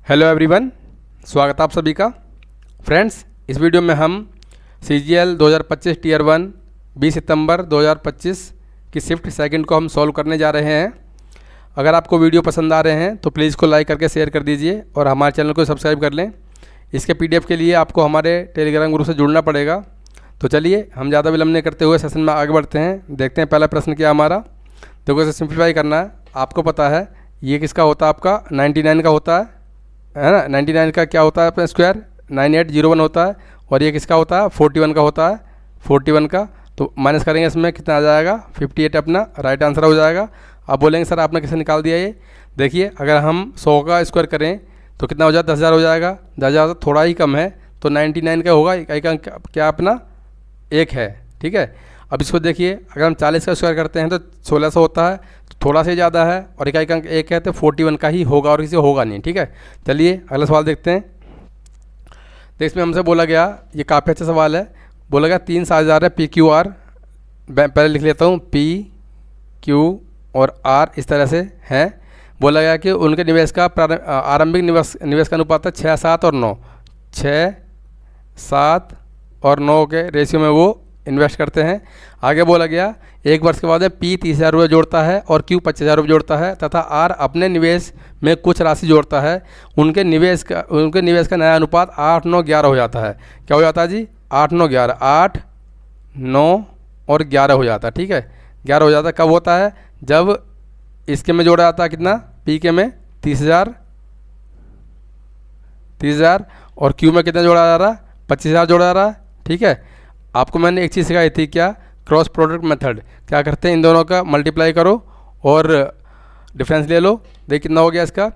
Hello everyone, स्वागत है आप सभी का। फ्रेंड्स, इस वीडियो में हम CGL 2025 टीयर 1 20 सितंबर 2025 की शिफ्ट सेकंड को हम सॉल्व करने जा रहे हैं। अगर आपको वीडियो पसंद आ रहे हैं तो प्लीज़ को लाइक करके शेयर कर दीजिए और हमारे चैनल को सब्सक्राइब कर लें। इसके PDF के लिए आपको हमारे टेलीग्राम ग्रुप से जुड़ना पड़ेगा। तो चलिए हम ज़्यादा विलम्ब नहीं करते हुए सेशन में आगे बढ़ते हैं। देखते हैं पहला प्रश्न क्या हमारा। देखो, इसे सिंप्लीफाई करना है। आपको पता है ये किसका होता है, आपका 99 का होता है ना। 99 का क्या होता है अपना स्क्वायर 9801 होता है, और ये किसका होता है 41 का होता है 41 का। तो माइनस करेंगे, इसमें कितना आ जाएगा 58 अपना राइट आंसर हो जाएगा। आप बोलेंगे सर आपने कैसे निकाल दिया ये। देखिए, अगर हम 100 का स्क्वायर करें तो कितना हो जाएगा 10,000 हो जाएगा। 10,000 तो थोड़ा ही कम है, तो 99 का होगा। इकाई का क्या अपना 1 है, ठीक है। अब इसको देखिए, अगर हम 40 का स्क्वायर करते हैं तो 1600 होता है, तो थोड़ा सा ज़्यादा है, और इकाई का अंक 1 है तो 41 का ही होगा और किसी होगा नहीं, ठीक है। चलिए अगला सवाल देखते हैं। तो इसमें हमसे बोला गया, ये काफ़ी अच्छा सवाल है। बोला गया 3 साझेदार है PQR, पहले लिख लेता हूँ PQ और R इस तरह से हैं। बोला गया कि उनके निवेश का आरंभिक निवेश का अनुपात है 6, 7 और 9। 6, 7 और 9 के रेशियो में वो इन्वेस्ट करते हैं। आगे बोला गया 1 वर्ष के बाद में P 30,000 रुपये जोड़ता है और Q 25,000 रुपये जोड़ता है, तथा R अपने निवेश में कुछ राशि जोड़ता है। उनके निवेश का नया अनुपात 8, 9, 11 हो जाता है। क्या हो जाता है जी 8, 9, 11, 8, 9 और 11 हो जाता है, ठीक है। 11 हो जाता है कब होता है, जब इसके में जोड़ा जाता है कितना P के में 30,000 और Q में कितना जोड़ा जा रहा है 25,000 जोड़ा जा रहा है, ठीक है। आपको मैंने एक चीज़ सिखाई थी, क्या, क्रॉस प्रोडक्ट मेथड। क्या करते हैं, इन दोनों का मल्टीप्लाई करो और डिफरेंस ले लो। देखिए कितना हो गया इसका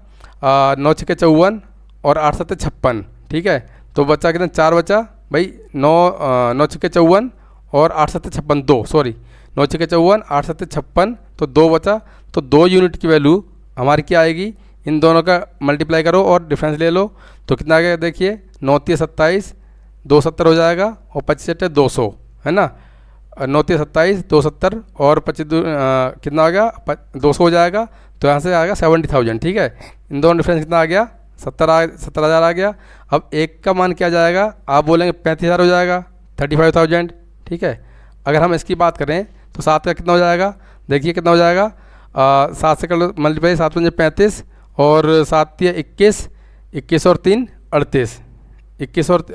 9 छक्के 54 और 8 सत्ते 56, ठीक है। तो बचा कितना 4 बचा भाई, 9 छक्के 54 और 8 सत्ते 56, 2 सॉरी 9 छक्के 54 8 सत्ते 56, तो 2 बचा। तो 2 यूनिट की वैल्यू हमारी क्या आएगी, इन दोनों का मल्टीप्लाई करो और डिफरेंस ले लो। तो कितना आ गया देखिए 9 3 27, 270 हो जाएगा, और 25 200 है ना। 9 3 27, 270 और 25 कितना आ गया 200 हो जाएगा। तो यहाँ से आएगा 70,000, ठीक है। इन दोनों डिफरेंस कितना आ गया 70,000 आ गया। अब एक का मान क्या जाएगा, आप बोलेंगे 35,000 हो जाएगा 35,000, ठीक है। अगर हम इसकी बात करें तो 7 का कितना हो जाएगा, देखिए कितना हो जाएगा 7 से कर लो मल्टीप्लाई, 7 पंजे 35 और 7 तिया 21, 21 और 3 38, 21 और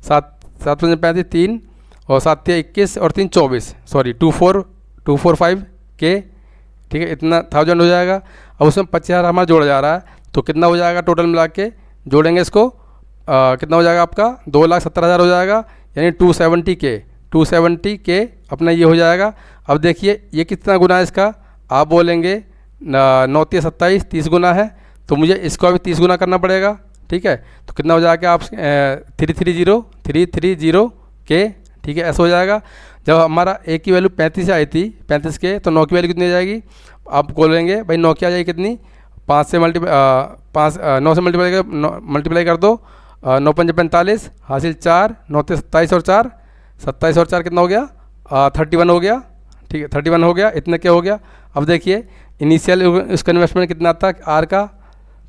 7 पंजे 35, 3 और 7 तिया 21 और 3 24, सॉरी 245 के, ठीक है। इतना 1000 हो जाएगा। अब उसमें 25,000 हमारा जोड़ा जा रहा है, तो कितना हो जाएगा टोटल मिला के जोड़ेंगे इसको कितना हो जाएगा आपका 2,70,000 हो जाएगा, यानी 270 के अपना ये हो जाएगा। अब देखिए ये कितना गुना है इसका, आप बोलेंगे 9 तिया 27, 30 गुना है, तो मुझे इसको भी 30 गुना करना पड़ेगा, ठीक है। तो कितना हो जाएगा आप 330 के, ठीक है, ऐसा हो जाएगा। जब हमारा A की वैल्यू 35 आई थी 35 के, तो 9 की वैल्यू कितनी आ जाएगी, आप बोलेंगे भाई 9 की आ जाएगी कितनी 9 से मल्टीप्लाई कर दो, 9 पंजे 45 हासिल 4, 9 से 27 और 4 कितना हो गया 31 हो गया, ठीक है। 31 हो गया, इतने क्या हो गया। अब देखिए इनिशियल इसका इन्वेस्टमेंट कितना था R का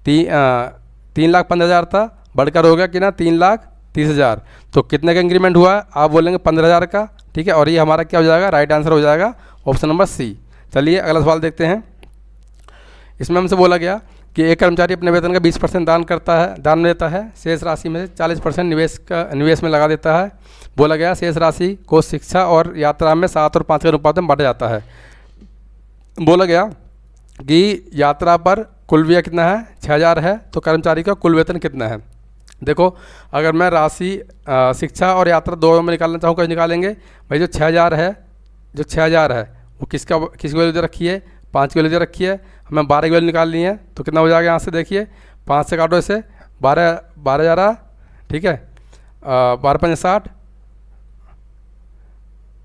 3,15,000 था, बढ़कर हो गया कि ना 3,30,000। तो कितने का इंक्रीमेंट हुआ है, आप बोलेंगे 15,000 का, ठीक है। और ये हमारा क्या हो जाएगा, राइट आंसर हो जाएगा ऑप्शन नंबर C। चलिए अगला सवाल देखते हैं। इसमें हमसे बोला गया कि एक कर्मचारी अपने वेतन का 20% दान देता है, शेष राशि में से 40% निवेश में लगा देता है। बोला गया शेष राशि को शिक्षा और यात्रा में 7 और 5 के अनुपात में बांटा जाता है। बोला गया कि यात्रा पर कुल व्यय कितना है 6,000 है, तो कर्मचारी का कुल वेतन कितना है। देखो, अगर मैं राशि शिक्षा और यात्रा दोनों में निकालना चाहूँ, कैसे निकालेंगे भाई। जो 6,000 है वो किसकी वैल्यू दे रखी है 5 की वैल्यू दे रखी है, हमें 12 की वैल्यू निकालनी है। तो कितना हो जाएगा यहाँ से देखिए 5 से काटो इसे, 12 जा रहा, ठीक है। 12 पंजे 60,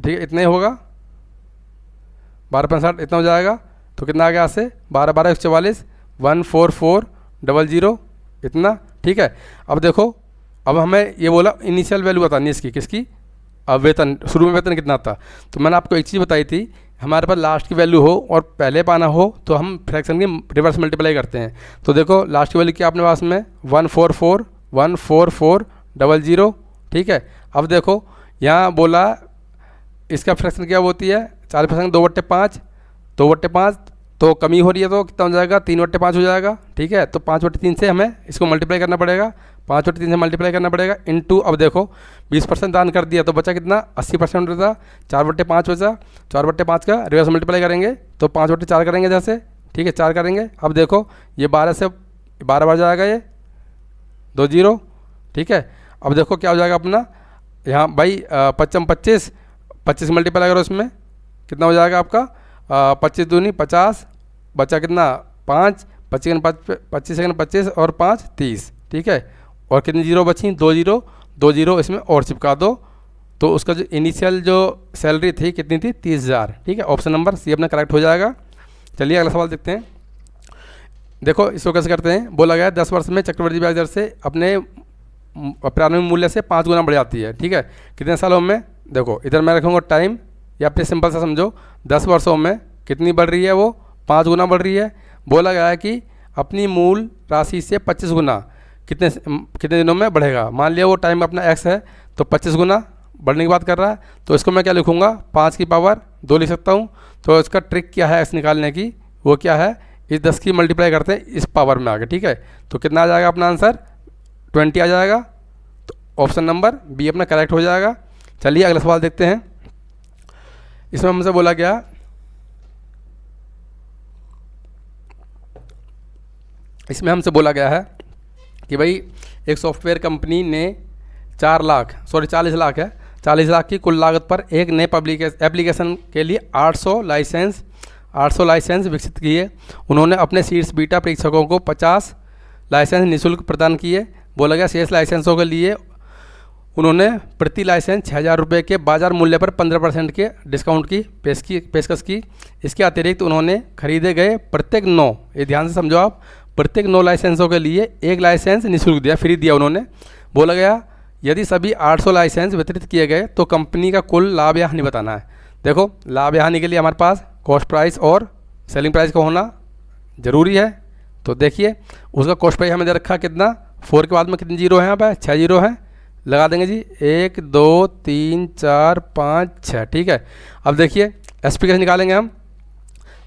ठीक है, इतना ही होगा 12 पंजे 60 इतना हो जाएगा। तो कितना आ गया यहाँ से 12 12 144, 14400 इतना, ठीक है। अब देखो, अब हमें ये बोला इनिशियल वैल्यू बतानी है इसकी, किसकी, अब वेतन शुरू में वेतन कितना था। तो मैंने आपको एक चीज़ बताई थी, हमारे पास लास्ट की वैल्यू हो और पहले पाना हो तो हम फ्रैक्शन की रिवर्स मल्टीप्लाई करते हैं। तो देखो लास्ट की वैल्यू क्या अपने पास में 144,144,000, ठीक है। अब देखो यहाँ बोला इसका फ्रैक्शन क्या होती है, 40% 2/5, 2/5 तो कमी हो रही है तो कितना हो जाएगा 3/5 हो जाएगा, ठीक है। तो 5/3 से हमें इसको मल्टीप्लाई करना पड़ेगा, 5/3 से मल्टीप्लाई करना पड़ेगा इनटू, अब देखो 20% दान कर दिया तो बचा कितना 80% बचा, 4/5 बचा, 4/5 का रिवर्स मल्टीप्लाई करेंगे तो 5/4 करेंगे जैसे, ठीक है 4 करेंगे। अब देखो ये 12 से 12 बार जाएगा, ये 2 0, ठीक है। अब देखो क्या हो जाएगा अपना यहाँ भाई 25 25 मल्टीप्लाई करो इसमें कितना हो जाएगा आपका 25 दूनी 50, बचा कितना 5, 25 और 5 30, ठीक है। और कितनी जीरो बची 2 0, 2 0 इसमें और चिपका दो तो उसका जो इनिशियल जो सैलरी थी कितनी थी 30,000, ठीक है। ऑप्शन नंबर सी अपना करेक्ट हो जाएगा। चलिए अगला सवाल देखते हैं। देखो इसको कैसे करते हैं, बोला गया 10 वर्ष में चक्रवृद्धि ब्याज दर से अपने प्रारंभिक मूल्य से 5 गुना बढ़ जाती है, ठीक है। कितने सालों में, देखो इधर मैं रखूँगा टाइम या फिर सिंपल सा समझो 10 वर्षों में कितनी बढ़ रही है, वो 5 गुना बढ़ रही है। बोला गया है कि अपनी मूल राशि से 25 गुना कितने दिनों में बढ़ेगा। मान लिया वो टाइम अपना x है तो 25 गुना बढ़ने की बात कर रहा है, तो इसको मैं क्या लिखूँगा 5 की पावर 2 लिख सकता हूँ। तो इसका ट्रिक क्या है x निकालने की, वो क्या है इस 10 की मल्टीप्लाई करते हैं इस पावर में आगे, ठीक है। तो कितना आ जाएगा अपना आंसर 20 आ जाएगा। तो ऑप्शन नंबर बी अपना करेक्ट हो जाएगा। चलिए अगला सवाल देखते हैं। इसमें हमसे बोला गया है कि भाई एक सॉफ्टवेयर कंपनी ने 40 लाख है, 40 लाख की कुल लागत पर एक नए एप्लीकेशन के लिए 800 लाइसेंस विकसित किए। उन्होंने अपने शीर्ष बीटा परीक्षकों को 50 लाइसेंस निःशुल्क प्रदान किए। बोला गया शेष लाइसेंसों के लिए उन्होंने प्रति लाइसेंस 6,000 रुपये के बाजार मूल्य पर 15% के डिस्काउंट की पेशकश की। इसके अतिरिक्त उन्होंने खरीदे गए प्रत्येक 9, ये ध्यान से समझो आप, प्रत्येक 9 लाइसेंसों के लिए एक लाइसेंस निःशुल्क दिया, फ्री दिया उन्होंने। बोला गया यदि सभी 800 लाइसेंस वितरित किए गए तो कंपनी का कुल लाभ या हानि बताना है। देखो लाभ या हानि के लिए हमारे पास कॉस्ट प्राइस और सेलिंग प्राइस का होना ज़रूरी है। तो देखिए उसका कॉस्ट प्राइस हमें दे रखा कितना, 4 के बाद में कितनी जीरो है यहाँ पर 6 जीरो हैं, लगा देंगे जी 1 2 3 4 5 6, ठीक है। अब देखिए एसपी कैसे निकालेंगे हम।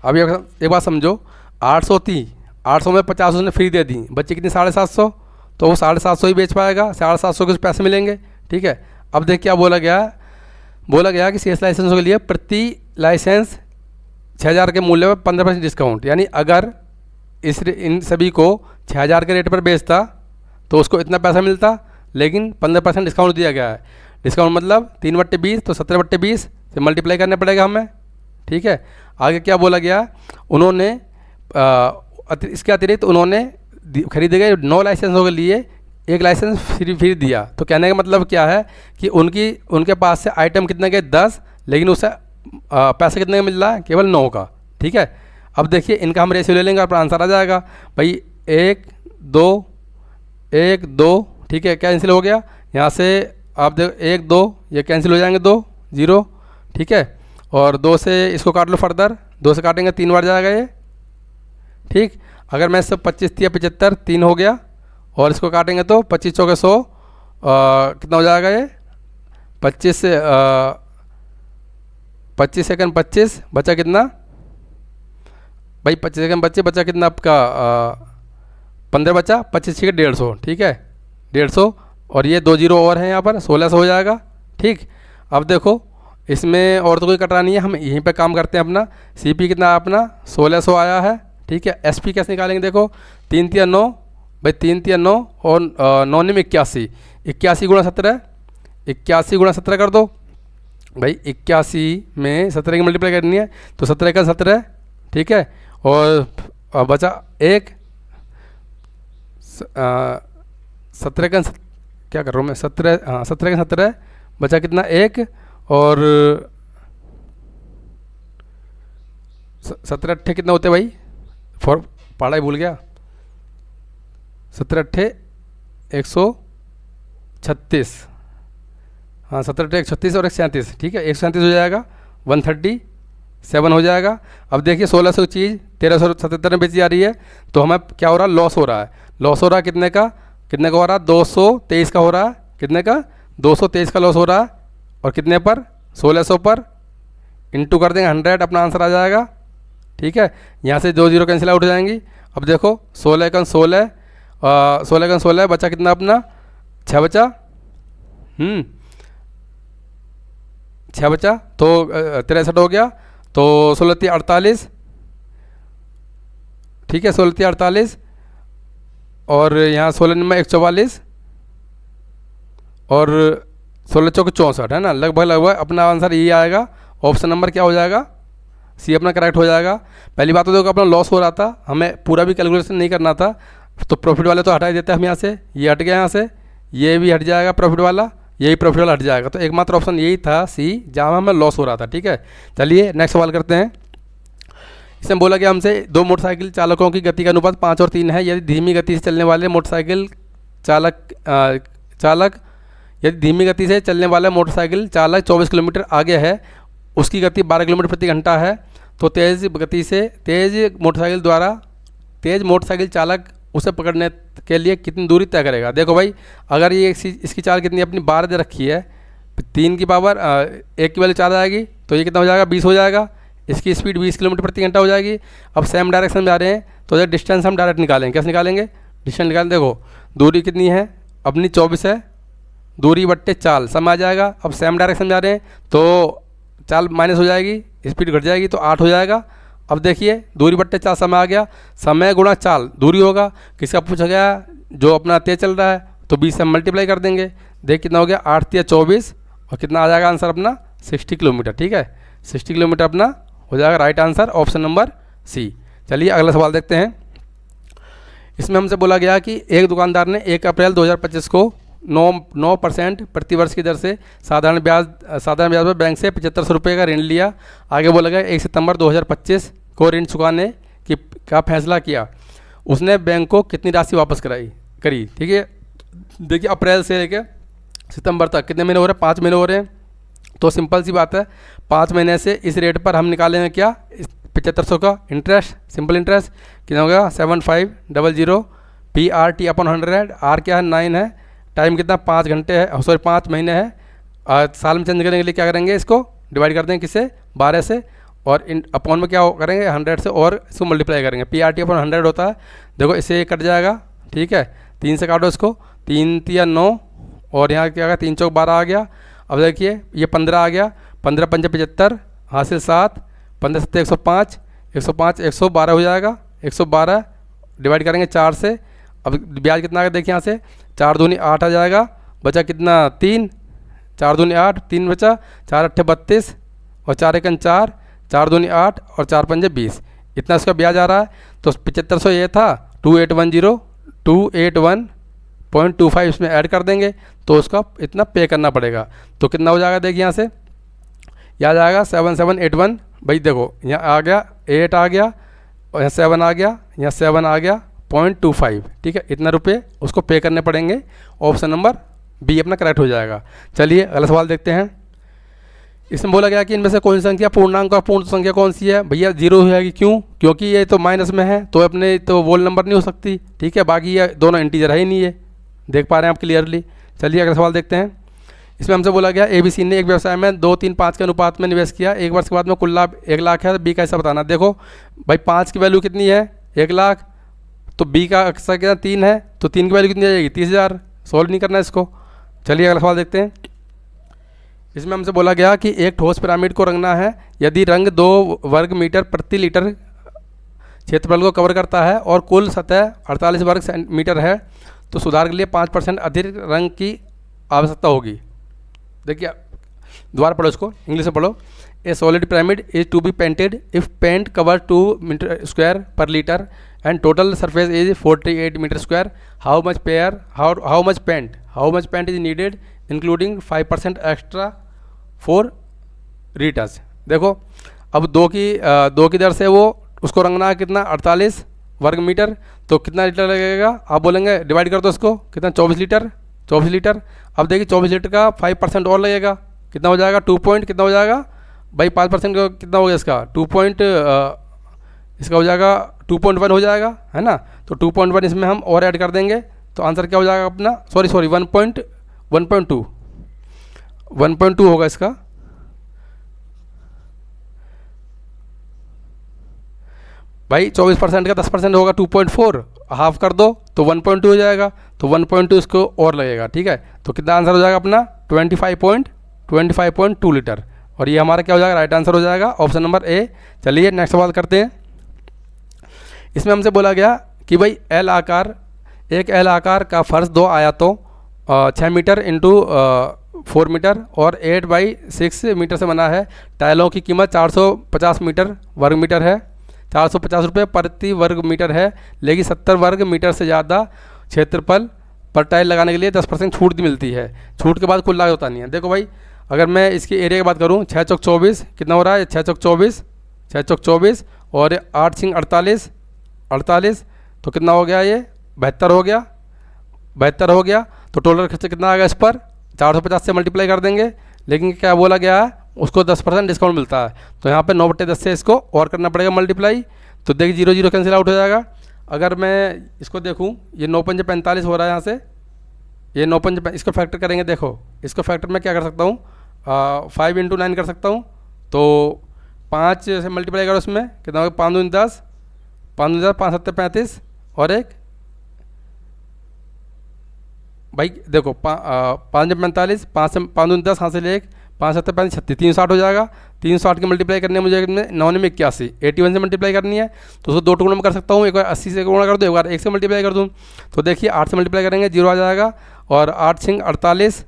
अब एक बात समझो 800 थी, 800 में 50 उसने फ्री दे दी, बच्चे कितनी 750, तो वो 750 ही बेच पाएगा, 750 के पैसे मिलेंगे, ठीक है। अब देख क्या बोला गया कि शेष लाइसेंसों के लिए प्रति लाइसेंस 6,000 के मूल्य पर 15% डिस्काउंट, यानी अगर इन सभी को 6,000 के रेट पर बेचता तो उसको इतना पैसा मिलता, लेकिन 15% डिस्काउंट दिया गया है। डिस्काउंट मतलब 3/20 तो 17/20 से मल्टीप्लाई करना पड़ेगा हमें, ठीक है। आगे क्या बोला गया, उन्होंने इसके अतिरिक्त उन्होंने खरीदे गए 9 लाइसेंसों के लिए एक लाइसेंस फ्री दिया। तो कहने का मतलब क्या है कि उनके पास से आइटम कितने के 10, लेकिन उससे पैसा कितने का मिल रहा है, केवल 9 का, ठीक है। अब देखिए इनका हम रेशियो ले लेंगे और आंसर आ जाएगा भाई 1 2, ठीक है। कैंसिल हो गया यहाँ से, आप देखो 1 2 ये कैंसिल हो जाएंगे, 2 0, ठीक है। और 2 से इसको काट लो फर्दर, 2 से काटेंगे 3 बार जाएगा ये, ठीक। अगर मैं इससे 25 थी 75 3 हो गया, और इसको काटेंगे तो 25 चौके 100 कितना हो जाएगा ये 25 से 25 सेकंड 25 बचा कितना भाई 25 सेकंड बचा कितना आपका 15 बचा, 25 के 150, ठीक है 150, और ये 2 जीरो और हैं यहाँ पर 1600 हो जाएगा, ठीक। अब देखो इसमें और तो कोई कटरा नहीं है, हम यहीं पे काम करते हैं अपना। सीपी कितना अपना 1600 आया है, ठीक है। एसपी कैसे निकालेंगे, देखो 3 3 9 भाई 3 3 9 और 9 में 81, 81 गुणा 17, 81 गुणा 17 कर दो भाई, 81 में 17 की मल्टीप्लाई करनी है तो 17 का 17, ठीक है। और बचा 1, 17 का क्या कर रहा हूँ मैं 17, हाँ 17 का 17 बचा कितना 1, और 17 अट्ठे कितना होते भाई, पढ़ाई भूल गया, 17 अट्ठे 136, हाँ 17 अट्ठे 136 और 137, ठीक है 137 हो जाएगा 130, 7 हो जाएगा। अब देखिए 1600 की चीज़ 1377 में बेची जा रही है, तो हमें क्या हो रहा है, लॉस हो रहा है। लॉस हो रहा है कितने का हो रहा है, 223 का हो रहा है। कितने का, 223 का लॉस हो रहा है। और कितने पर, 1600 पर, इंटू कर देंगे 100, अपना आंसर आ जाएगा। ठीक है, यहाँ से 2 जीरो कैंसिल आउट हो जाएंगी। अब देखो 16 का 16, 16 का 16 बचा कितना अपना, 6 बचा, 6 बचा, तो 63 हो गया। तो 16 48, ठीक है, 16 48, और यहाँ 16 में 144, और 16 चौक 64 है ना, लगभग अपना आंसर यही आएगा। ऑप्शन नंबर क्या हो जाएगा, सी अपना करेक्ट हो जाएगा। पहली बात तो देखो अपना लॉस हो रहा था, हमें पूरा भी कैलकुलेशन नहीं करना था, तो प्रॉफिट वाले तो हटा ही देते हैं हम यहाँ से, ये हट गया यहाँ से, ये भी हट जाएगा प्रॉफिट वाला, यही प्रॉफिट वाला हट जाएगा। तो एकमात्र ऑप्शन यही था सी, जहाँ हमें लॉस हो रहा था। ठीक है, चलिए नेक्स्ट सवाल करते हैं। इसमें बोला गया हमसे 2 मोटरसाइकिल चालकों की गति का अनुपात 5 और 3 है। यदि धीमी गति से चलने वाले मोटरसाइकिल चालक यदि धीमी गति से चलने वाला मोटरसाइकिल चालक 24 किलोमीटर आगे है, उसकी गति 12 किलोमीटर प्रति घंटा है, तो तेज़ मोटरसाइकिल चालक उसे पकड़ने के लिए कितनी दूरी तय करेगा। देखो भाई, अगर ये इसकी चाल कितनी अपनी 12 दे रखी है, 3 की पावर 1 की वैल्यू 4 आएगी, तो ये कितना हो जाएगा, 20 हो जाएगा। इसकी स्पीड 20 किलोमीटर प्रति घंटा हो जाएगी। अब सेम डायरेक्शन में जा रहे हैं, तो ये डिस्टेंस हम डायरेक्ट निकालेंगे। कैसे निकालेंगे, डिस्टेंस निकालें। देखो दूरी कितनी है अपनी, 24 है, दूरी बट्टे चाल समय आ जाएगा। अब सेम डायरेक्शन में जा रहे हैं, तो चाल माइनस हो जाएगी, स्पीड घट जाएगी, तो 8 हो जाएगा। अब देखिए दूरी बट्टे चाल समय आ गया, समय गुणा चाल दूरी होगा। किसका पूछा गया, जो अपना तेज चल रहा है, तो 20 से मल्टीप्लाई कर देंगे। देख कितना हो गया, 8 या 24, और कितना आ जाएगा आंसर अपना 60 किलोमीटर। ठीक है, 60 किलोमीटर अपना हो जाएगा right answer, option number C. चलिए अगला सवाल देखते हैं। इसमें हमसे बोला गया कि एक दुकानदार ने 1 अप्रैल 2025 को 9% प्रतिवर्ष की दर से साधारण ब्याज पर बैंक से 7500 रुपये का ऋण लिया। आगे बोला गया 1 सितंबर 2025 को ऋण चुकाने का फैसला किया। उसने बैंक को कितनी राशि वापस करी। ठीक है, देखिए अप्रैल से लेकर सितंबर तक कितने महीने हो रहे हैं, 5 महीने हो रहे हैं। तो सिंपल सी बात है, 5 महीने से इस रेट पर हम निकालेंगे क्या, 7500 का इंटरेस्ट, सिंपल इंटरेस्ट कितना हो गया, 7500 PRT अपॉन 100। आर क्या है, 9 है, टाइम कितना 5 घंटे है, सॉरी 5 महीने है। साल में चेंज करने के लिए क्या करेंगे, इसको डिवाइड कर देंगे किससे, 12 से, और अपॉन में क्या करेंगे 100 से, और इसको मल्टीप्लाई करेंगे। PRT अपॉन 100 होता है। देखो इससे कट जाएगा, ठीक है, 3 से काटो इसको, 3 3 9, और यहाँ क्या आ गया, 3 चौक 12 आ गया। अब देखिए ये 15 आ गया, 15 पंजे 75, हासिल 7, 15 7 105, 105 112 हो जाएगा। 112 डिवाइड करेंगे 4 से। अब ब्याज कितना आ गया, देखिए यहाँ से 4 दूनी 8 आ जाएगा, बचा कितना 3, 4 दूनी 8, 3 बचा, 4 अट्ठे 32, और 4 एकन 4, 4 दूनी 8, और 4 पंजे 20, इतना इसका ब्याज आ रहा है। तो 7500 ये था, 281.25 इसमें ऐड कर देंगे, तो उसका इतना पे करना पड़ेगा। तो कितना हो जाएगा, देखिए यहाँ से यह आ जाएगा 7781। भाई देखो यहाँ आ गया 8 आ गया, और यहाँ 7 आ गया, यहाँ 7 आ गया, 0.25। ठीक है, इतना रुपये उसको पे करने पड़ेंगे। ऑप्शन नंबर बी अपना करेक्ट हो जाएगा। चलिए अगला सवाल देखते हैं। इसमें बोला गया कि इनमें से कौन सी संख्या पूर्णांक और पूर्ण संख्या कौन सी है। भैया 0 हो जाएगी, क्यों, क्योंकि ये तो माइनस में है, तो अपने तो वोल नंबर नहीं हो सकती। ठीक है, बाकी ये दोनों इंटीजर है ही नहीं है, देख पा रहे हैं आप क्लियरली। चलिए अगला सवाल देखते हैं। इसमें हमसे बोला गया ABC ने एक व्यवसाय में 2, 3, 5 के अनुपात में निवेश किया। 1 वर्ष के बाद में कुल लाभ 1 लाख है, तो बी का हिस्सा बताना। देखो भाई 5 की वैल्यू कितनी है, 1 लाख, तो बी का हिस्सा कितना 3 है, तो 3 की वैल्यू कितनी आ जाएगी, 30,000। सॉल्व नहीं करना इसको। चलिए अगला सवाल देखते हैं। इसमें हमसे बोला गया कि एक ठोस पिरामिड को रंगना है। यदि रंग 2 वर्ग मीटर प्रति लीटर क्षेत्रफल को कवर करता है और कुल सतह 48 वर्ग मीटर है, तो सुधार के लिए 5% अधिक रंग की आवश्यकता होगी। देखिए दोबारा पढ़ो इसको, इंग्लिश में पढ़ो। A solid pyramid is to be painted if paint cover 2 metre square per litre and total surface is 48 metre square. How much paint is needed including 5% extra for retouch. देखो अब 2 की दर से वो उसको रंगना है कितना, 48 वर्ग मीटर, तो कितना लीटर लगेगा, आप बोलेंगे डिवाइड कर दो इसको, कितना 24 लीटर। अब देखिए 24 लीटर का 5% और लगेगा, कितना हो जाएगा, 2 पॉइंट कितना हो जाएगा भाई 5% का कितना हो गया इसका इसका हो जाएगा 2.1 हो जाएगा, है ना। तो 2.1 इसमें हम और ऐड कर देंगे तो आंसर क्या हो जाएगा अपना, सॉरी 1.2 होगा इसका। भाई 24% का 10% होगा 2.4, हाफ कर दो तो 1.2 हो जाएगा, तो 1.2 इसको और लगेगा, ठीक है। तो कितना आंसर हो जाएगा अपना 25.2 लीटर, और ये हमारा क्या हो जाएगा, राइट आंसर हो जाएगा ऑप्शन नंबर ए। चलिए नेक्स्ट सवाल करते हैं। इसमें हमसे बोला गया कि भाई एक एल आकार का फर्श दो आयतों 6 मीटर इंटू 4 मीटर और 8/6 मीटर से बना है। टाइलों की कीमत 450 वर्ग मीटर है, 450 रुपये प्रति वर्ग मीटर है, लेकिन 70 वर्ग मीटर से ज़्यादा क्षेत्रफल पर टाइल लगाने के लिए 10% छूट मिलती है। छूट के बाद कुल लागत होता नहीं है। देखो भाई, अगर मैं इसके एरिया की बात करूँ, 6 चौक 24 कितना हो रहा है, 6 चौक 24 और 8 सिंग 48, तो कितना हो गया, ये 72 हो गया। तो टोटल खर्चा कितना आ गया इस पर, 450 से मल्टीप्लाई कर देंगे, लेकिन क्या बोला गया है, उसको 10% डिस्काउंट मिलता है। तो यहाँ पे 9/10 से इसको और करना पड़ेगा मल्टीप्लाई। तो देखिए 0 0 कैंसिल आउट हो जाएगा। अगर मैं इसको देखूँ, ये 9 पंजे 45 हो रहा है यहाँ से, ये 9 पंजे, इसको फैक्टर करेंगे। देखो इसको फैक्टर में क्या कर सकता हूँ, 5 × 9 कर सकता हूँ। तो 5 से मल्टीप्लाई करो, उसमें कितना होगा, 5 दूनी 10, 5 7 35 और एक भाई देखो 5 45, 5 दूनी 10, हासिल 1, 5 7 35 36, 360 हो जाएगा। 360 की मल्टीप्लाई करनी है मुझे 9 में 81, 81 से मल्टीप्लाई करनी है। तो उसको 2 टुकड़ों में कर सकता हूँ, एक बार 80 से गुणा कर दूँ, एक बार 1 से मल्टीप्लाई कर दूँ। तो देखिए 8 से मल्टीप्लाई करेंगे 0 आ जाएगा, और 8 सिंग 48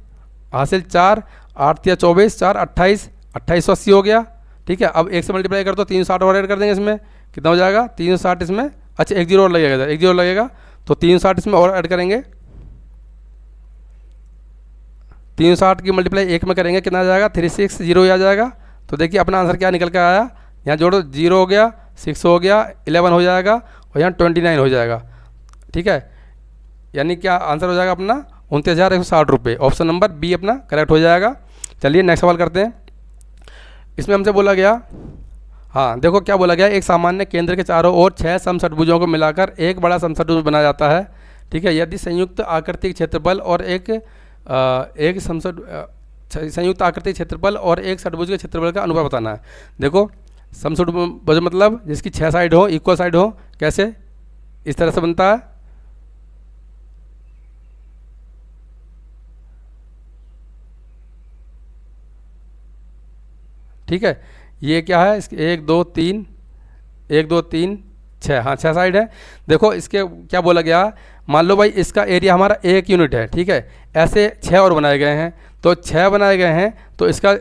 हासिल 4, 8 या 24, 4 28, 2880 हो गया, ठीक है। अब 1 से मल्टीप्लाई कर दो, 360 और ऐड कर देंगे, इसमें कितना हो जाएगा 360, इसमें अच्छा 1 0 और लगेगा, 1 0 लगेगा, तो 360 इसमें और ऐड करेंगे। 360 की मल्टीप्लाई 1 में करेंगे, कितना आ जाएगा 360 आ जाएगा। तो देखिए अपना आंसर क्या निकल कर आया, यहाँ जोड़ो 0 हो गया, 6 हो गया, 11 हो जाएगा, और यहाँ 29 हो जाएगा, ठीक है। यानी क्या आंसर हो जाएगा अपना 29,160 रुपये। ऑप्शन नंबर बी अपना करेक्ट हो जाएगा। चलिए नेक्स्ट सवाल करते हैं। इसमें हमसे बोला गया, हाँ देखो क्या बोला गया, एक सामान्य केंद्र के चारों ओर 6 समषट्भुजों को मिलाकर एक बड़ा समषट्भुज बना जाता है, ठीक है। यदि संयुक्त आकृतिक क्षेत्रफल और एक संयुक्त आकृतिक क्षेत्रफल और एक षट्भुज के क्षेत्रफल का अनुपात बताना है। देखो समषट्भुज मतलब जिसकी 6 साइड हो, इक्वल साइड हो, कैसे, इस तरह से बनता है, ठीक है। ये क्या है, इसके 1 2 3 6, हाँ 6 साइड है। देखो इसके क्या बोला गया, मान लो भाई इसका एरिया हमारा 1 यूनिट है, ठीक है। ऐसे 6 और बनाए गए हैं, तो 6 बनाए गए हैं, तो इसका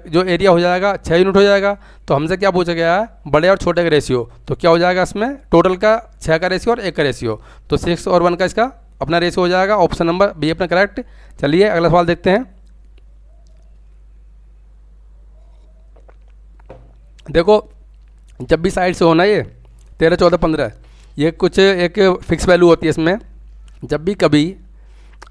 जो एरिया हो जाएगा 6 यूनिट हो जाएगा। तो हमसे क्या पूछा गया है, बड़े और छोटे का रेशियो, तो क्या हो जाएगा इसमें टोटल का 6 का रेशियो और 1 का रेशियो, तो 6 और 1 का इसका अपना रेशियो हो जाएगा। ऑप्शन नंबर बी अपना करेक्ट। चलिए अगला सवाल देखते हैं। देखो जब भी साइड से होना, ये 13 14 15, ये कुछ एक फिक्स वैल्यू होती है इसमें। जब भी कभी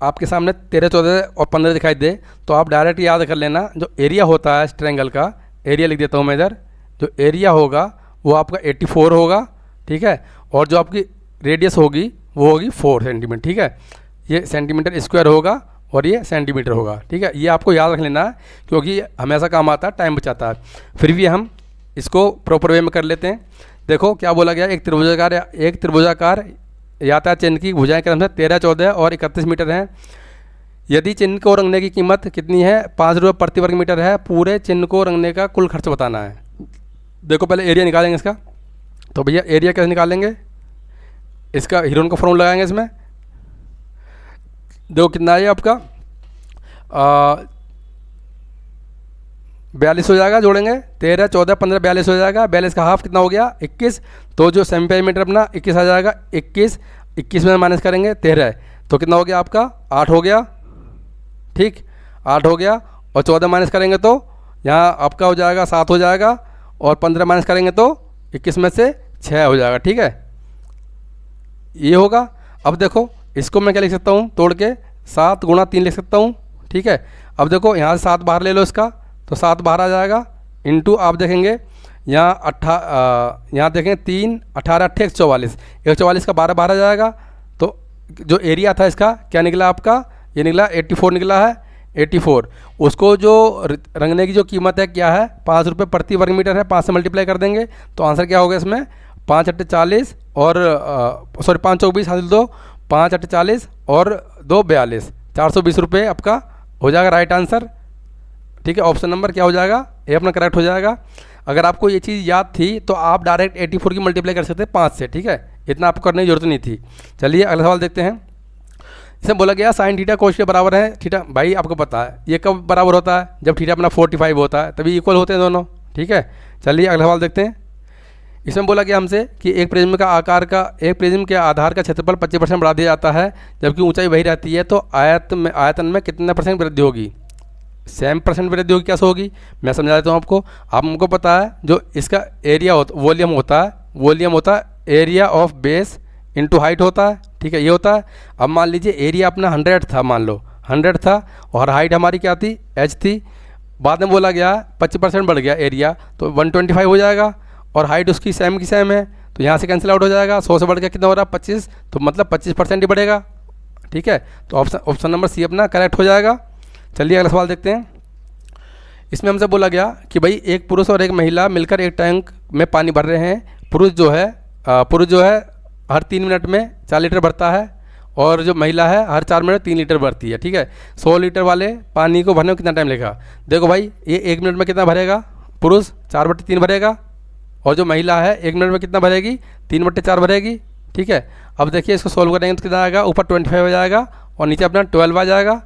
आपके सामने 13 14 और 15 दिखाई दे, तो आप डायरेक्ट याद कर लेना, जो एरिया होता है इस ट्रायंगल का, एरिया लिख देता हूँ मैं इधर, जो एरिया होगा वो आपका 84 होगा, ठीक है। और जो आपकी रेडियस होगी वो होगी 4 सेंटीमीटर, ठीक है। ये सेंटीमीटर स्क्वायर होगा और ये सेंटीमीटर होगा, ठीक है। ये आपको याद रख लेना है, क्योंकि हमेशा काम आता है, टाइम बचाता है। फिर भी हम इसको प्रॉपर वे में कर लेते हैं। देखो क्या बोला गया, एक त्रिभुजाकार यातायात चिन्ह की भुजाएं क्रमशः 13 14 और 31 मीटर हैं। यदि चिन्ह को रंगने की कीमत कितनी है, 5 रुपये प्रति वर्ग मीटर है। पूरे चिन्ह को रंगने का कुल खर्च बताना है। देखो पहले एरिया निकालेंगे इसका, तो भैया एरिया कैसे निकालेंगे, इसका हीरोन का फॉर्मूला लगाएंगे इसमें। देखो कितना है आपका 42 हो जाएगा, जोड़ेंगे 13 14 15 42 हो जाएगा। 42 का हाफ कितना हो गया 21, तो जो सेंटीमीटर अपना 21 आ जाएगा। 21 में माइनस करेंगे 13, तो कितना हो गया आपका 8 हो गया, ठीक 8 हो गया। और 14 माइनस करेंगे तो यहाँ आपका हो जाएगा 7 हो जाएगा, और 15 माइनस करेंगे तो 21 में से 6 हो जाएगा, ठीक है। ये होगा। अब देखो इसको मैं क्या लिख सकता हूँ, तोड़ के 7 × 3 लिख सकता हूँ, ठीक है। अब देखो यहाँ से 7 बाहर ले लो इसका, तो 7 बाहर आ जाएगा, इंटू आप देखेंगे यहाँ देखेंगे 3 18 8 144, 144 का 12 12 जाएगा। तो जो एरिया था इसका क्या निकला आपका, ये निकला 84 निकला है, 84। उसको जो रंगने की जो कीमत है क्या है, 5 रुपये प्रति वर्ग मीटर है। 5 से मल्टीप्लाई कर देंगे तो आंसर क्या होगा इसमें, 5 8 40 और सॉरी 5 चौक 20 हासिल 2, 5 8 40 और 2 42, 420 रुपये आपका हो जाएगा राइट आंसर। ठीक है, ऑप्शन नंबर क्या हो जाएगा, ये अपना करेक्ट हो जाएगा। अगर आपको ये चीज़ याद थी तो आप डायरेक्ट 84 की मल्टीप्लाई कर सकते हैं 5 से। ठीक है, इतना आपको करने की जरूरत नहीं थी। चलिए अगला सवाल देखते हैं। इसमें बोला गया साइन थीटा कोस के बराबर है। थीटा भाई आपको पता है ये कब बराबर होता है, जब थीटा अपना 45 होता है, तभी इक्वल होते हैं दोनों। ठीक है, चलिए अगला सवाल देखते हैं। इसमें बोला गया हमसे कि एक प्रिज्म के आधार का क्षेत्रफल 25% बढ़ा दिया जाता है, जबकि ऊंचाई वही रहती है, तो आयतन में कितना % वृद्धि होगी। सेम % वृद्धि होगी, कैसे होगी मैं समझा देता हूँ आपको। हमको पता है जो इसका एरिया वॉल्यूम होता है area of base into height होता है। ठीक है, ये होता है। अब मान लीजिए एरिया अपना 100 था, मान लो 100 था और हाइट हमारी क्या थी, h थी। बाद में बोला गया 25% बढ़ गया एरिया, तो 125 हो जाएगा और हाइट उसकी सेम की सेम है, तो यहाँ से कैंसिल आउट हो जाएगा। 100 से बढ़ के कितना हो रहा है 25, तो मतलब 25% ही बढ़ेगा। ठीक है, तो ऑप्शन नंबर सी अपना करेक्ट हो जाएगा। चलिए अगला सवाल देखते हैं। इसमें हमसे बोला गया कि भाई एक पुरुष और एक महिला मिलकर एक टैंक में पानी भर रहे हैं। पुरुष जो है हर 3 मिनट में 4 लीटर भरता है और जो महिला है हर 4 मिनट में 3 लीटर भरती है। ठीक है, 100 लीटर वाले पानी को भरने में कितना टाइम लगेगा। देखो भाई ये 1 मिनट में कितना भरेगा, पुरुष 4/3 भरेगा और जो महिला है 1 मिनट में कितना भरेगी, 3/4 भरेगी। ठीक है, अब देखिए इसको सोल्व करेंगे तो कितना आएगा, ऊपर 25 हो जाएगा और नीचे अपना 12 आ जाएगा।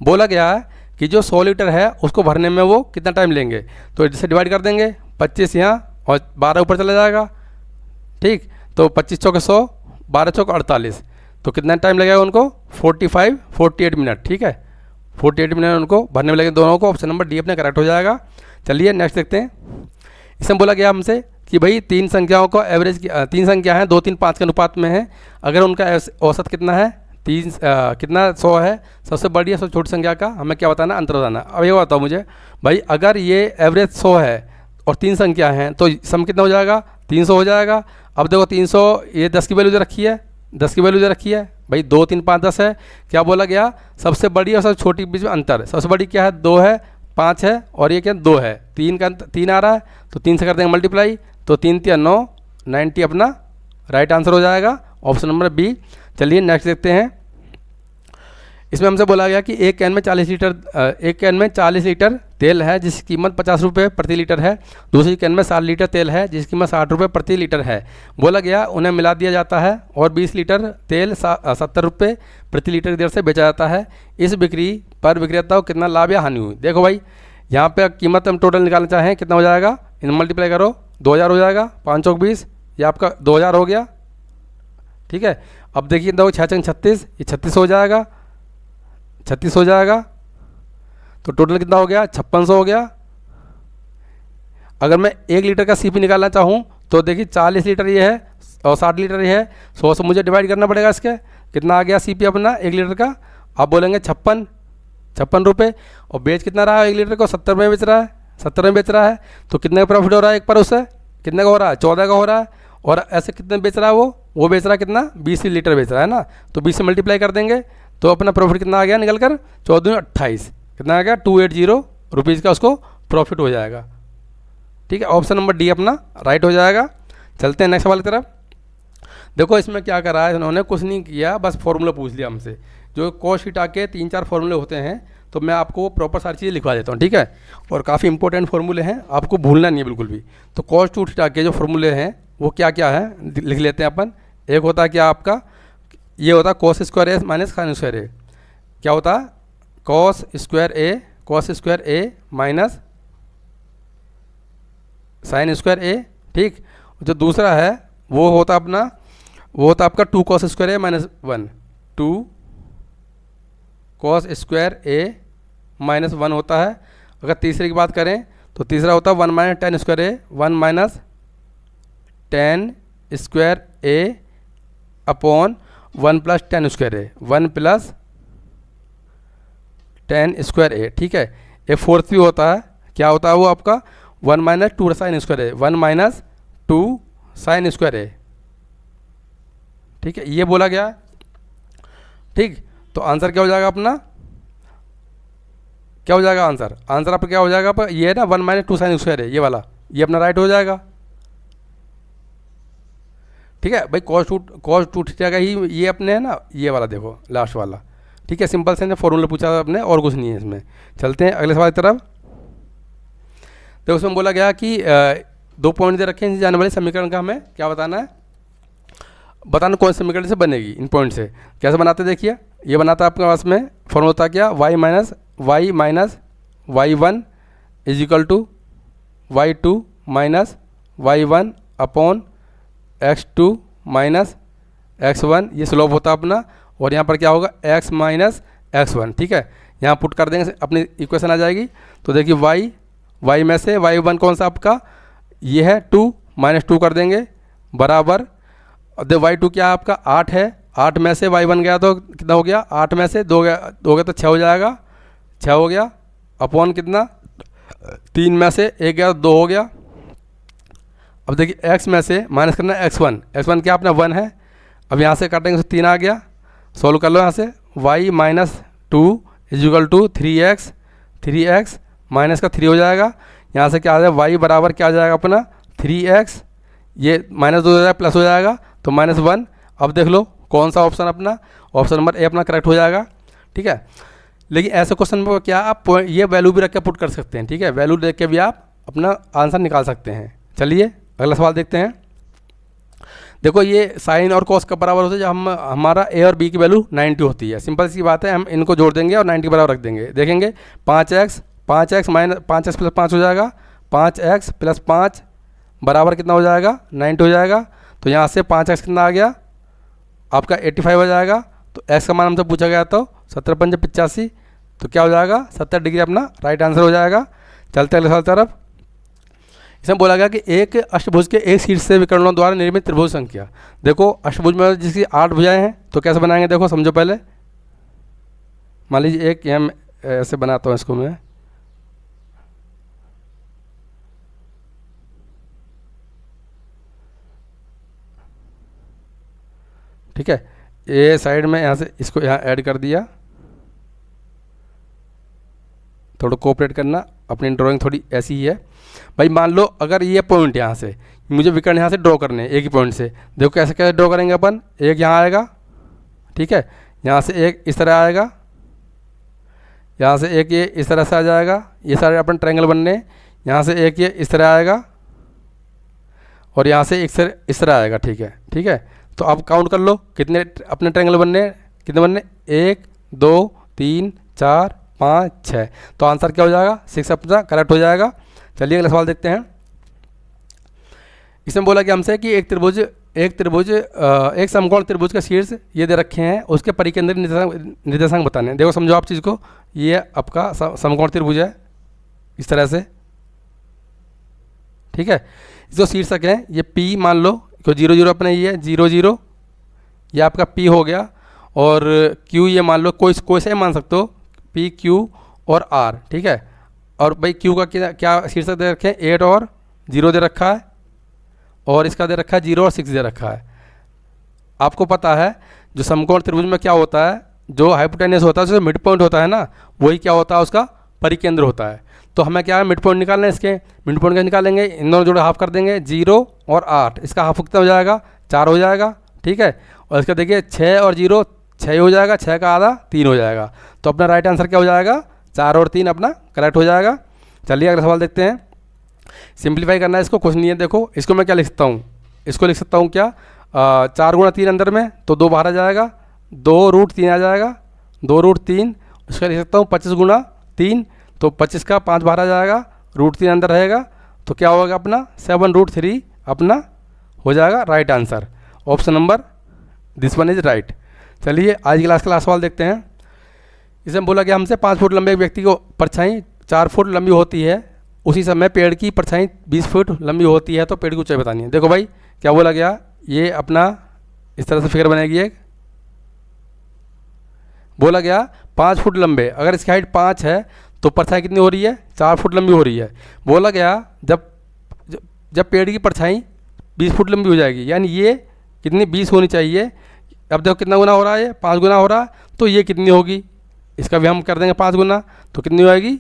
बोला गया है कि जो 100 लीटर है उसको भरने में वो कितना टाइम लेंगे, तो इससे डिवाइड कर देंगे, 25 यहाँ और 12 ऊपर चला जाएगा। ठीक, तो 25 चौके 100, 12 चौके 48, तो कितना टाइम लगेगा उनको, 48 मिनट। ठीक है, 48 मिनट उनको भरने में लगेंगे दोनों को। ऑप्शन नंबर डी अपने करेक्ट हो जाएगा। चलिए नेक्स्ट देखते हैं। इसमें बोला गया हमसे कि भाई 3 संख्याओं का एवरेज, 3 संख्या हैं 2 3 5 के अनुपात में है। अगर उनका औसत कितना है, कितना 100 है, सबसे बड़ी या सबसे छोटी संख्या का हमें क्या बताना, अंतर बताना। अब ये बताओ मुझे भाई, अगर ये एवरेज 100 है और 3 संख्या हैं तो सम कितना हो जाएगा, 300 हो जाएगा। अब देखो 300 ये 10 की वैल्यू जो रखी है, 10 की वैल्यू जो रखी है भाई, 2 3 5 10 है। क्या बोला गया, सबसे बड़ी और सबसे छोटी के बीच में अंतर, सबसे बड़ी क्या है 2 है, 5 है और ये क्या 2 है, 3 का 3 आ रहा है, तो 3 से कर देंगे मल्टीप्लाई, तो 3 3 9 90 अपना राइट आंसर हो जाएगा, ऑप्शन नंबर बी। चलिए नेक्स्ट देखते हैं। इसमें हमसे बोला गया कि एक कैन में 40 लीटर तेल है जिसकी कीमत 50 रुपये प्रति लीटर है। दूसरी कैन में 60 लीटर तेल है जिसकी कीमत 60 रुपये प्रति लीटर है। बोला गया उन्हें मिला दिया जाता है और 20 लीटर तेल 70 रुपये प्रति लीटर की दर से बेचा जाता है। इस बिक्री पर विक्रेता को कितना लाभ या हानि हुई। देखो भाई यहाँ पे कीमत हम टोटल निकालना चाहें कितना हो जाएगा, इन मल्टीप्लाई करो, 2000 हो जाएगा, 5 चौक 20, ये आपका 2000 हो गया। ठीक है, अब देखिए दो 6 चंग 36, ये 36 हो जाएगा, 36 हो जाएगा, तो टोटल कितना हो गया 5600 हो गया। अगर मैं 1 लीटर का सीपी निकालना चाहूँ तो देखिए 40 लीटर ये है और 60 लीटर ये है, 100 से मुझे डिवाइड करना पड़ेगा, इसके कितना आ गया सीपी अपना 1 लीटर का। आप बोलेंगे 56 रुपये, और बेच कितना रहा है 1 लीटर को, 70 में बेच रहा है, 70 में बेच रहा है, तो कितने का प्रॉफिट हो रहा है एक पर, उससे कितने का हो रहा है 14 का हो रहा है। और ऐसे कितने बेच रहा है वो बेच रहा है कितना 20 लीटर बेच रहा है ना, तो 20 से मल्टीप्लाई कर देंगे तो अपना प्रॉफिट कितना आ गया निकल कर 14 में 28, कितना आ गया 280 रुपीज़ का उसको प्रॉफिट हो जाएगा। ठीक है, ऑप्शन नंबर डी अपना राइट हो जाएगा। चलते हैं नेक्स्ट सवाल की तरफ। देखो इसमें क्या कर रहा है, उन्होंने कुछ नहीं किया, बस फॉर्मूला पूछ लिया हमसे। जो कॉस थीटा के 3-4 फॉर्मूले होते हैं, तो मैं आपको प्रॉपर सारी चीज़ें लिखवा देता हूँ। ठीक है, और काफ़ी इंपॉर्टेंट फॉर्मूले हैं, आपको भूलना नहीं है बिल्कुल भी। तो कॉस टू थीटा के जो फॉर्मूले हैं वो क्या क्या है लिख लेते हैं अपन। एक होता है क्या आपका, ये होता है कॉस स्क्वायर ए माइनस साइन स्क्वायर ए। क्या होता है कॉस स्क्वायर ए माइनस साइन स्क्वायर ए। ठीक, जो दूसरा है वो होता आपका 2 कॉस स्क्वायर ए माइनस 1, 2 कॉस स्क्वायर ए माइनस 1 होता है। अगर तीसरे की बात करें तो तीसरा होता है 1 माइनस टेन स्क्वायर ए, 1 माइनस टेन स्क्वायर ए अपॉन 1 प्लस टेन स्क्वायर ए, 1 प्लस टेन स्क्वायर ए। ठीक है, एक फोर्थ भी होता है, क्या होता है वो आपका 1 माइनस 2 साइन स्क्वायर ए, 1 माइनस 2 साइन स्क्वायर ए, ठीक है, ये बोला गया। ठीक, तो आंसर क्या हो जाएगा अपना, क्या हो जाएगा आंसर, आंसर आपका क्या हो जाएगा, पर ये है ना 1 माइनस 2 साइन स्क्वायर है, ये वाला, ये अपना राइट हो जाएगा। ठीक है भाई, कॉस टू थीटा का ही ये अपने है ना, ये वाला देखो लास्ट वाला। ठीक है, सिंपल से फॉर्मूला पूछा था अपने, और कुछ नहीं है इसमें। चलते हैं अगले सवाल की तरफ। तो उसमें बोला गया कि 2 पॉइंट दे रखे हैं जाने वाले समीकरण का हमें क्या बताना है, बताना कौन से समीकरण से बनेगी इन पॉइंट से। कैसे बनाते हैं देखिए, ये बनाता है आपके पास में फॉर्मूला होता क्या, y minus y1 is equal to y2 minus y1 upon x2 minus x1, ये स्लोप होता है अपना। और यहाँ पर क्या होगा, x माइनस x1। ठीक है, यहाँ पुट कर देंगे, अपनी इक्वेशन आ जाएगी। तो देखिए y में से y1 कौन सा आपका, ये है 2 माइनस 2 कर देंगे बराबर, अब y2 क्या आपका 8 है, 8 में से y1 गया तो कितना हो गया, 8 में से 2 गया तो 6 हो जाएगा, 6 हो गया, अपॉन कितना 3 में से 1 गया तो 2 हो गया। अब देखिए x में से माइनस करना है x1 क्या अपना 1 है, अब यहाँ से काटेंगे तो 3 आ गया, सॉल्व कर लो यहाँ से, y minus 2 is equal to 3x minus का 3 हो जाएगा। यहाँ से क्या आ जाएगा, y बराबर क्या आ जाएगा अपना 3x, ये माइनस 2 हो जाएगा प्लस हो जाएगा तो -1। अब देख लो कौन सा ऑप्शन अपना, ऑप्शन नंबर ए अपना करेक्ट हो जाएगा। ठीक है, लेकिन ऐसे क्वेश्चन में क्या आप ये वैल्यू भी रख के पुट कर सकते हैं। ठीक है, वैल्यू देख के भी आप अपना आंसर निकाल सकते हैं। चलिए अगला सवाल देखते हैं। देखो ये साइन और कॉस कब बराबर होता है, जब हमारा ए और बी की वैल्यू 90 होती है। सिंपल सी बात है, हम इनको जोड़ देंगे और 90 बराबर रख देंगे। देखेंगे 5x माइनस 5x प्लस 5 हो जाएगा, 5x प्लस 5 बराबर कितना हो जाएगा, 90 हो जाएगा। तो यहाँ से 5x कितना आ गया आपका 85 हो जाएगा। तो x का मान हमसे पूछा गया तो 17 × 85, तो क्या हो जाएगा 70 डिग्री अपना राइट आंसर हो जाएगा। चलते अगले सवाल तरफ। इसमें बोला गया कि एक अष्टभुज के एक शीर्ष से विकर्णों द्वारा निर्मित त्रिभुज संख्या। देखो अष्टभुज में जिसकी 8 भुजाएं हैं, तो कैसे बनाएंगे देखो समझो पहले। मान लीजिए एक यहाँ ऐसे बनाता हूँ इसको मैं, ठीक है, ए साइड में यहाँ से इसको यहाँ ऐड कर दिया। थोड़ा कोऑपरेट करना, अपनी ड्राइंग थोड़ी ऐसी ही है भाई। मान लो अगर ये पॉइंट यहाँ से मुझे विकर्ण यहाँ से ड्रॉ करने हैं एक ही पॉइंट से। देखो कैसे कैसे ड्रॉ करेंगे अपन, एक यहाँ आएगा, ठीक है, यहाँ से एक इस तरह आएगा, यहाँ से एक ये इस तरह से आ जाएगा, ये सारे अपन ट्रायंगल बनने। यहाँ से एक ये इस तरह आएगा और यहाँ से एक इस तरह आएगा। ठीक है, ठीक है, तो आप काउंट कर लो कितने अपने ट्रायंगल बनने, कितने बनने, 1 2 3 4 5 6। तो आंसर क्या हो जाएगा, 6 अपना करेक्ट हो जाएगा। चलिए अगला सवाल देखते हैं। इसमें बोला कि हमसे कि एक समकोण त्रिभुज का शीर्ष ये दे रखे हैं, उसके परिकेंद्रित निर्देशांक बताने। देखो समझो आप चीज़ को, ये आपका समकोण त्रिभुज है इस तरह से, ठीक है। जो शीर्षक है ये P मान लो, तो 0 0 अपने ये 0 0, ये आपका P हो गया। और Q ये मान लो कोई से मान सकते हो, P Q और R, ठीक है। और भाई Q का क्या शीर्षक दे रखे हैं, 8 और 0 दे रखा है, और इसका दे रखा है 0 और 6 दे रखा है। आपको पता है जो समकोण त्रिभुज में क्या होता है, जो हाइपोटेनस होता है, जो मिड पॉइंट होता है ना, वही क्या होता है उसका परिकेंद्र होता है। तो हमें क्या है मिड पॉइंट निकालना है, इसके मिड पॉइंट का निकालेंगे, इन दोनों जोड़े हाफ कर देंगे, 0 और 8, इसका हाफ कितना हो जाएगा, 4 हो जाएगा, ठीक है। और इसका देखिए 6 और 0 6 हो जाएगा, 6 का आधा 3 हो जाएगा। तो अपना राइट आंसर क्या हो जाएगा, 4 और 3 अपना करेक्ट हो जाएगा। चलिए अगला सवाल देखते हैं। सिंप्लीफाई करना है इसको, कुछ नहीं है। देखो इसको मैं क्या लिख सकता हूँ, इसको लिख सकता हूँ क्या, 4 × 3 अंदर में, तो 2 बाहर आ जाएगा, 2√3 आ जाएगा, 2√3। उसका लिख सकता हूँ 25 × 3, तो 25 का 5 बाहर आ जाएगा, √3 अंदर रहेगा, तो क्या होगा अपना 7√3 अपना हो जाएगा right answer. Option number this one is right. चलिए आज की क्लास का लास्ट सवाल देखते हैं। इसमें बोला कि हमसे 5 फुट लंबे एक व्यक्ति को परछाई 4 फुट लंबी होती है, उसी समय पेड़ की परछाई 20 फुट लंबी होती है, तो पेड़ की ऊंचाई बतानी है। देखो भाई क्या बोला गया, ये अपना इस तरह से फिगर बनेगी। एक बोला गया 5 फुट लंबे, अगर इसकी हाइट 5 है तो परछाई कितनी हो रही है, 4 फुट लंबी हो रही है। बोला गया जब जब, जब पेड़ की परछाई 20 फुट लंबी हो जाएगी, यानी ये कितनी 20 होनी चाहिए। अब देखो कितना गुना हो रहा है, ये 5 गुना हो रहा है, तो ये कितनी होगी, इसका भी हम कर देंगे 5 गुना, तो कितनी हो जाएगी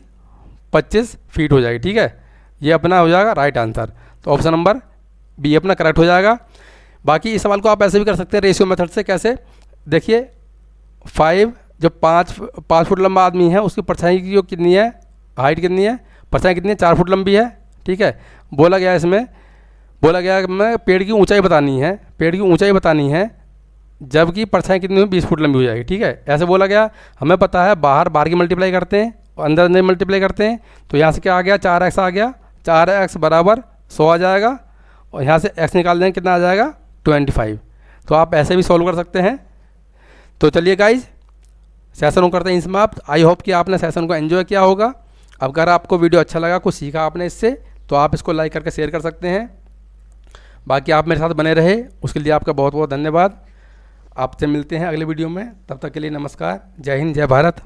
25 फीट हो जाएगी। ठीक है, ये अपना हो जाएगा राइट आंसर। तो ऑप्शन नंबर बी अपना करेक्ट हो जाएगा। बाकी इस सवाल को आप ऐसे भी कर सकते हैं रेशियो मेथड से। कैसे, देखिए 5 जो 5 फुट लंबा आदमी है उसकी परछाई की जो कितनी है, हाइट कितनी है, परछाई कितनी है, 4 फुट लंबी है। ठीक है, बोला गया इसमें, बोला गया कि मैं पेड़ की ऊंचाई बतानी है, पेड़ की ऊंचाई बतानी है जबकि परछाई कितनी हुई 20 फुट लंबी हो जाएगी। ठीक है, ऐसे बोला गया। हमें पता है बाहर की मल्टीप्लाई करते हैं और अंदर मल्टीप्लाई करते हैं, तो यहाँ से क्या आ गया 4x आ गया, 4x बराबर 100 आ जाएगा, और यहाँ से x निकाल देंगे कितना आ जाएगा 25। तो आप ऐसे भी सॉल्व कर सकते हैं। तो चलिए गाइज, सेशन को करते हैं समाप्त। आई होप कि आपने सेशन को एंजॉय किया होगा। अगर आपको वीडियो अच्छा लगा, कुछ सीखा आपने इससे, तो आप इसको लाइक करके शेयर कर सकते हैं। बाकी आप मेरे साथ बने रहे, उसके लिए आपका बहुत बहुत धन्यवाद। आपसे मिलते हैं अगले वीडियो में, तब तक के लिए नमस्कार, जय हिंद, जय भारत।